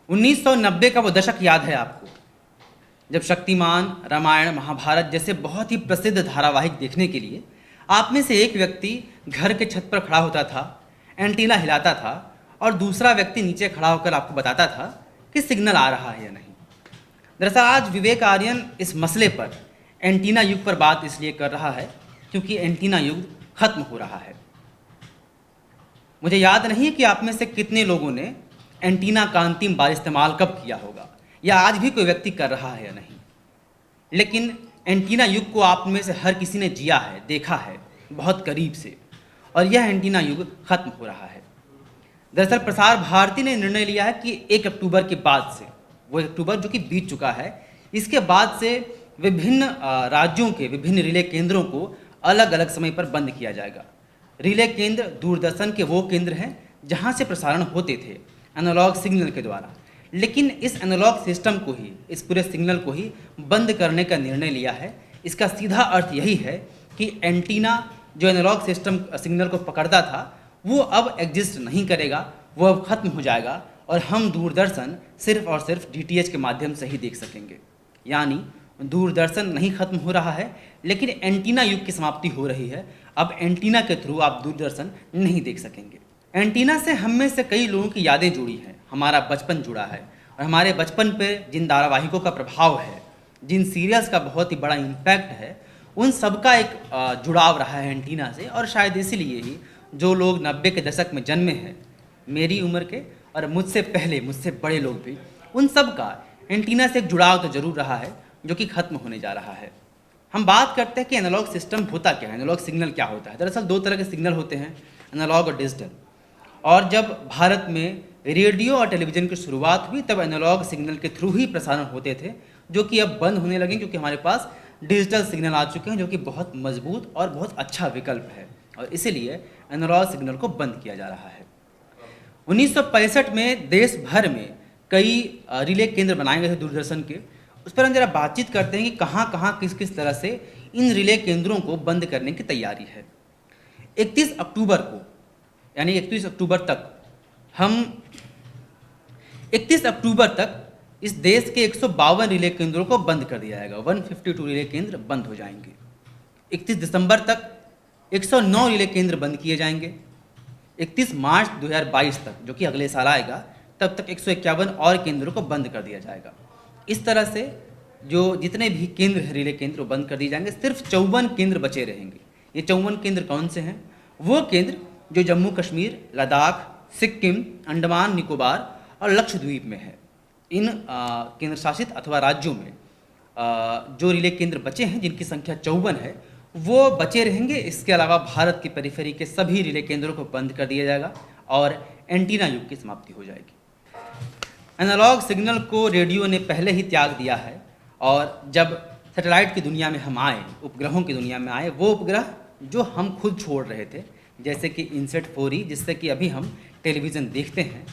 1990 का वो दशक याद है आपको, जब शक्तिमान, रामायण, महाभारत जैसे बहुत ही प्रसिद्ध धारावाहिक देखने के लिए आप में से एक व्यक्ति घर के छत पर खड़ा होता था, एंटीना हिलाता था और दूसरा व्यक्ति नीचे खड़ा होकर आपको बताता था कि सिग्नल आ रहा है या नहीं। दरअसल आज विवेक आर्यन इस मसले पर, एंटीना युग पर बात इसलिए कर रहा है क्योंकि एंटीना युग खत्म हो रहा है। मुझे याद नहीं कि आप में से कितने लोगों ने एंटीना का अंतिम बार इस्तेमाल कब किया होगा या आज भी कोई व्यक्ति कर रहा है या नहीं, लेकिन एंटीना युग को आप में से हर किसी ने जिया है, देखा है बहुत करीब से, और यह एंटीना युग खत्म हो रहा है। दरअसल प्रसार भारती ने निर्णय लिया है कि 1 अक्टूबर के बाद से, वो 1 अक्टूबर जो कि बीत चुका है, इसके बाद से विभिन्न राज्यों के विभिन्न रिले केंद्रों को अलग अलग समय पर बंद किया जाएगा। रिले केंद्र दूरदर्शन के वो केंद्र हैं जहां से प्रसारण होते थे एनालॉग सिग्नल के द्वारा, लेकिन इस एनालॉग सिस्टम को ही, इस पूरे सिग्नल को ही बंद करने का निर्णय लिया है। इसका सीधा अर्थ यही है कि एंटीना जो एनालॉग सिस्टम सिग्नल को पकड़ता था वो अब एग्जिस्ट नहीं करेगा, वो अब खत्म हो जाएगा और हम दूरदर्शन सिर्फ और सिर्फ डीटीएच के माध्यम से ही देख सकेंगे। यानी दूरदर्शन नहीं खत्म हो रहा है, लेकिन एंटीना युग की समाप्ति हो रही है। अब एंटीना के थ्रू आप दूरदर्शन नहीं देख सकेंगे। एंटीना से हम में से कई लोगों की यादें जुड़ी हैं, हमारा बचपन जुड़ा है और हमारे बचपन पे जिन धारावाहिकों का प्रभाव है, जिन सीरियल्स का बहुत ही बड़ा इम्पैक्ट है, उन सब का एक जुड़ाव रहा है एंटीना से। और शायद इसीलिए ही जो लोग 90 के दशक में जन्मे हैं, मेरी उम्र के और मुझसे पहले, मुझसे बड़े लोग भी, उन सब का एंटीना से एक जुड़ाव तो जरूर रहा है जो कि खत्म होने जा रहा है। हम बात करते हैं कि एनालॉग सिस्टम होता क्या है, एनालॉग सिग्नल क्या होता है। दरअसल 2 तरह के सिग्नल होते हैं, एनालॉग और डिजिटल। और जब भारत में रेडियो और टेलीविज़न की शुरुआत हुई तब एनालॉग सिग्नल के थ्रू ही प्रसारण होते थे, जो कि अब बंद होने लगे क्योंककि हमारे पास डिजिटल सिग्नल आ चुके हैं जो कि बहुत मजबूत और बहुत अच्छा विकल्प है, और इसीलिए एनालॉग सिग्नल को बंद किया जा रहा है। 1965 में देश भर में कई रिले केंद्र बनाए गए थे दूरदर्शन के। उस पर हम जरा बातचीत करते हैं कि कहाँ कहाँ किस किस तरह से इन रिले केंद्रों को बंद करने की तैयारी है। 31 अक्टूबर को, यानी 31 अक्टूबर तक हम 31 अक्टूबर तक इस देश के 152 रिले केंद्रों को बंद कर दिया जाएगा। 152 रिले केंद्र बंद हो जाएंगे। 31 दिसंबर तक 109 रिले केंद्र बंद किए जाएंगे। 31 मार्च 2022 तक, जो कि अगले साल आएगा, तब तक 151 और केंद्रों को बंद कर दिया जाएगा। इस तरह से जो जितने भी केंद्र हैं, रिले केंद्र, वो बंद कर दिए जाएंगे। सिर्फ 54 केंद्र बचे रहेंगे। ये 54 केंद्र कौन से हैं? वो केंद्र जो जम्मू कश्मीर, लद्दाख, सिक्किम, अंडमान निकोबार और लक्षद्वीप में है। इन केंद्र शासित अथवा राज्यों में जो रिले केंद्र बचे हैं, जिनकी संख्या 54 है, वो बचे रहेंगे। इसके अलावा भारत की पेरिफेरी के सभी रिले केंद्रों को बंद कर दिया जाएगा और एंटीना युग की समाप्ति हो जाएगी। एनालॉग सिग्नल को रेडियो ने पहले ही त्याग दिया है, और जब सैटेलाइट की दुनिया में हम आए, उपग्रहों की दुनिया में आए, वो उपग्रह जो हम खुद छोड़ रहे थे, जैसे कि इनसेट 4E, जिससे कि अभी हम टेलीविज़न देखते हैं,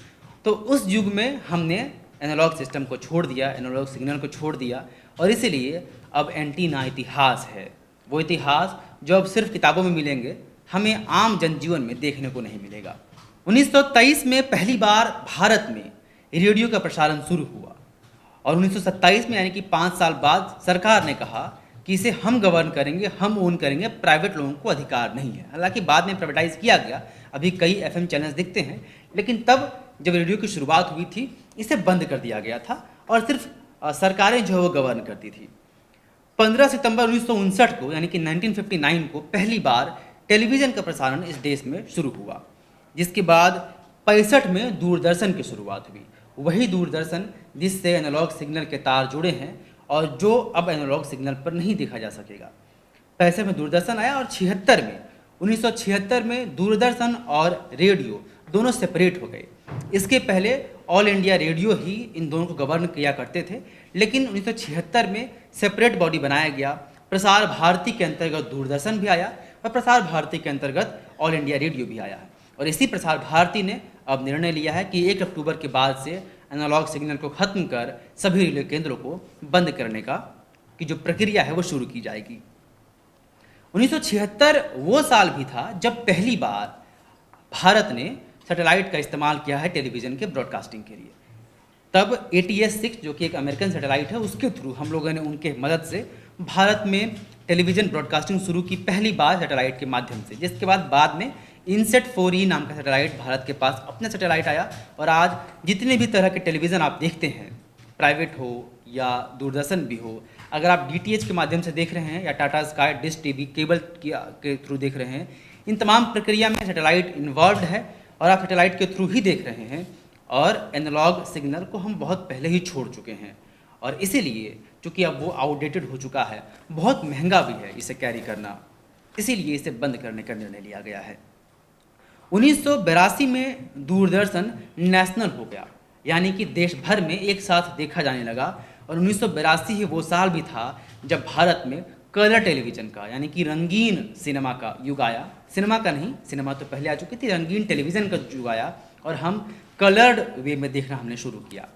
तो उस युग में हमने एनालॉग सिस्टम को छोड़ दिया, एनालॉग सिग्नल को छोड़ दिया, और इसीलिए अब एंटीना इतिहास है। वो इतिहास जो अब सिर्फ किताबों में मिलेंगे, हमें आम जनजीवन में देखने को नहीं मिलेगा। 1923 में पहली बार भारत में रेडियो का प्रसारण शुरू हुआ, और 1927 में, यानी कि 5 साल बाद, सरकार ने कहा कि इसे हम गवर्न करेंगे, हम ओन करेंगे, प्राइवेट लोगों को अधिकार नहीं है। हालांकि बाद में प्राइवेटाइज किया गया, अभी कई FM चैनल्स दिखते हैं, लेकिन तब जब रेडियो की शुरुआत हुई थी, इसे बंद कर दिया गया था और सिर्फ सरकारें जो है वो गवर्न करती थी। 15 सितंबर 1959 को, यानी कि 1959 को पहली बार टेलीविज़न का प्रसारण इस देश में शुरू हुआ, जिसके बाद 65 में दूरदर्शन की शुरुआत हुई। वही दूरदर्शन जिससे एनालॉग सिग्नल के तार जुड़े हैं और जो अब एनालॉग सिग्नल पर नहीं देखा जा सकेगा। 65 में दूरदर्शन आया और 1976 में दूरदर्शन और रेडियो दोनों सेपरेट हो गए। इसके पहले ऑल इंडिया रेडियो ही इन दोनों को गवर्न किया करते थे, लेकिन 1976 में सेपरेट बॉडी बनाया गया। प्रसार भारती के अंतर्गत दूरदर्शन भी आया और प्रसार भारती के अंतर्गत ऑल इंडिया रेडियो भी आया है। और इसी प्रसार भारती ने अब निर्णय लिया है कि 1 अक्टूबर के बाद से एनालॉग सिग्नल को खत्म कर सभी रिले केंद्रों को बंद करने का की जो प्रक्रिया है वो शुरू की जाएगी। 1976 वो साल भी था जब पहली बार भारत ने सैटेलाइट का इस्तेमाल किया है टेलीविज़न के ब्रॉडकास्टिंग के लिए। तब ATS-6 जो कि एक अमेरिकन सैटेलाइट है, उसके थ्रू हम लोगों ने उनके मदद से भारत में टेलीविज़न ब्रॉडकास्टिंग शुरू की पहली बार सैटेलाइट के माध्यम से, जिसके बाद में इनसेट 4E नाम का सैटेलाइट भारत के पास अपना सैटेलाइट आया। और आज जितने भी तरह के टेलीविज़न आप देखते हैं, प्राइवेट हो या दूरदर्शन भी हो, अगर आप DTH के माध्यम से देख रहे हैं या Tata sky, dish TV, cable के थ्रू देख रहे हैं, इन तमाम प्रक्रिया में सैटेलाइट इन्वॉल्व है और आप सैटेलाइट के थ्रू ही देख रहे हैं। और एनालॉग सिग्नल को हम बहुत पहले ही छोड़ चुके हैं और इसीलिए चूँकि अब वो आउटडेटेड हो चुका है, बहुत महंगा भी है इसे कैरी करना, इसीलिए इसे बंद करने का निर्णय लिया गया है। 1982 में दूरदर्शन नेशनल हो गया, यानी कि देश भर में एक साथ देखा जाने लगा। और 1982 ही वो साल भी था जब भारत में कलर टेलीविज़न का, यानी कि रंगीन सिनेमा का युग आया। सिनेमा का नहीं, सिनेमा तो पहले आ चुकी थी, रंगीन टेलीविज़न का युग आया और हम कलर्ड वे में देखना हमने शुरू किया।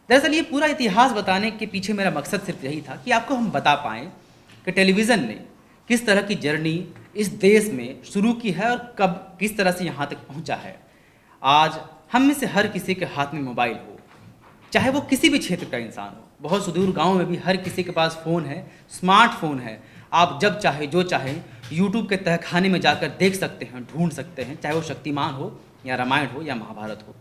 दरअसल ये पूरा इतिहास बताने के पीछे मेरा मकसद सिर्फ यही था कि आपको हम बता पाएँ कि टेलीविज़न ने किस तरह की जर्नी इस देश में शुरू की है और कब किस तरह से यहाँ तक पहुँचा है। आज हम में से हर किसी के हाथ में मोबाइल हो, चाहे वो किसी भी क्षेत्र का इंसान हो, बहुत सुदूर गांव में भी हर किसी के पास फ़ोन है, स्मार्टफोन है। आप जब चाहे जो चाहे यूट्यूब के तहखाने में जाकर देख सकते हैं, ढूंढ सकते हैं, चाहे वो शक्तिमान हो या रामायण हो या महाभारत हो।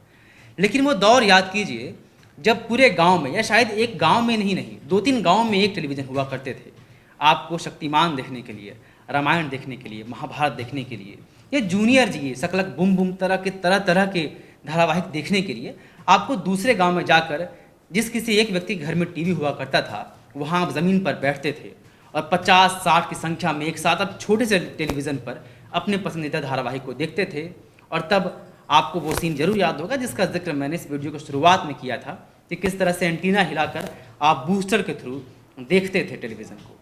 लेकिन वो दौर याद कीजिए जब पूरे गांव में, या शायद एक गांव में नहीं 2-3 गांव में एक टेलीविज़न हुआ करते थे। आपको शक्तिमान देखने के लिए, रामायण देखने के लिए, महाभारत देखने के लिए, या जूनियर जी, शकलक बुम बुम तरह तरह के धारावाहिक देखने के लिए आपको दूसरे गांव में जाकर, जिस किसी एक व्यक्ति के घर में टीवी हुआ करता था, वहां आप ज़मीन पर बैठते थे और 50-60 की संख्या में एक साथ आप छोटे से टेलीविज़न पर अपने पसंदीदा धारावाहिक को देखते थे। और तब आपको वो सीन जरूर याद होगा जिसका जिक्र मैंने इस वीडियो की शुरुआत में किया था कि किस तरह से एंटीना हिलाकर आप बूस्टर के थ्रू देखते थे टेलीविज़न को।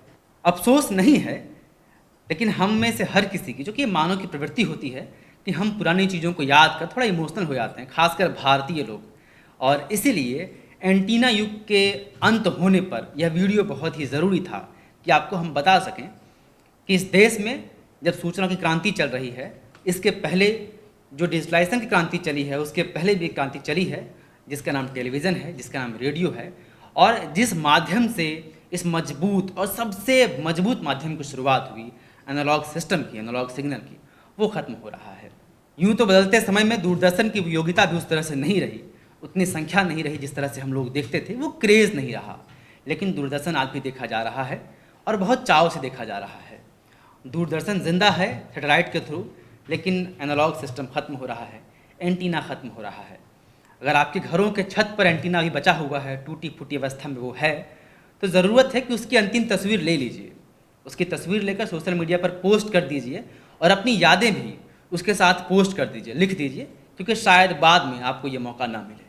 अफसोस नहीं है, लेकिन हम में से हर किसी की, जो कि मानव की प्रवृत्ति होती है कि हम पुरानी चीज़ों को याद कर थोड़ा इमोशनल हो जाते हैं, खासकर भारतीय लोग। और इसीलिए एंटीना युग के अंत होने पर यह वीडियो बहुत ही ज़रूरी था कि आपको हम बता सकें कि इस देश में जब सूचना की क्रांति चल रही है, इसके पहले जो डिजिटलाइजेशन की क्रांति चली है, उसके पहले भी क्रांति चली है जिसका नाम टेलीविज़न है, जिसका नाम रेडियो है। और जिस माध्यम से इस मजबूत और सबसे मजबूत माध्यम की शुरुआत हुई, एनालॉग सिस्टम की, एनालॉग सिग्नल की, वो ख़त्म हो रहा है। यूँ तो बदलते समय में दूरदर्शन की उपयोगिता भी उस तरह से नहीं रही, उतनी संख्या नहीं रही जिस तरह से हम लोग देखते थे, वो क्रेज़ नहीं रहा। लेकिन दूरदर्शन आज भी देखा जा रहा है और बहुत चाव से देखा जा रहा है। दूरदर्शन जिंदा है सैटेलाइट के थ्रू, लेकिन एनालॉग सिस्टम ख़त्म हो रहा है, एंटीना ख़त्म हो रहा है। अगर आपके घरों के छत पर एंटीना भी बचा हुआ है, टूटी फूटी अवस्था में वो है, तो ज़रूरत है कि उसकी अंतिम तस्वीर ले लीजिए, उसकी तस्वीर लेकर सोशल मीडिया पर पोस्ट कर दीजिए और अपनी यादें भी उसके साथ पोस्ट कर दीजिए, लिख दीजिए, क्योंकि शायद बाद में आपको ये मौका ना मिले।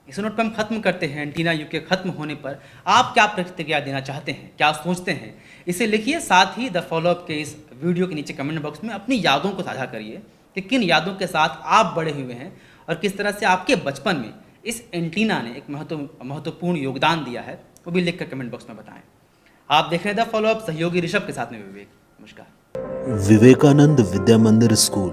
इस नोट पर हम ख़त्म करते हैं। एंटीना युग के ख़त्म होने पर आप क्या प्रतिक्रिया देना चाहते हैं, क्या सोचते हैं, इसे लिखिए। साथ ही द फॉलोअप के इस वीडियो के नीचे कमेंट बॉक्स में अपनी यादों को साझा करिए कि किन यादों के साथ आप बड़े हुए हैं और किस तरह से आपके बचपन में इस एंटीना ने एक महत्वपूर्ण योगदान दिया है, वो भी लिख कर कमेंट बॉक्स में बताएं। आप देख रहे हैं द फॉलोअप, सहयोगी ऋषभ के साथ में विवेक। नमस्कार। विवेकानंद विद्या मंदिर स्कूल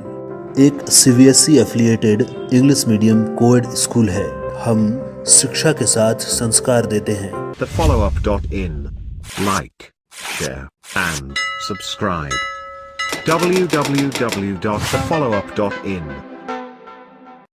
एक CBSE affiliated English medium coed school है। हम शिक्षा के साथ संस्कार देते हैं। thefollowup.in. Like, share, and subscribe. www.thefollowup.in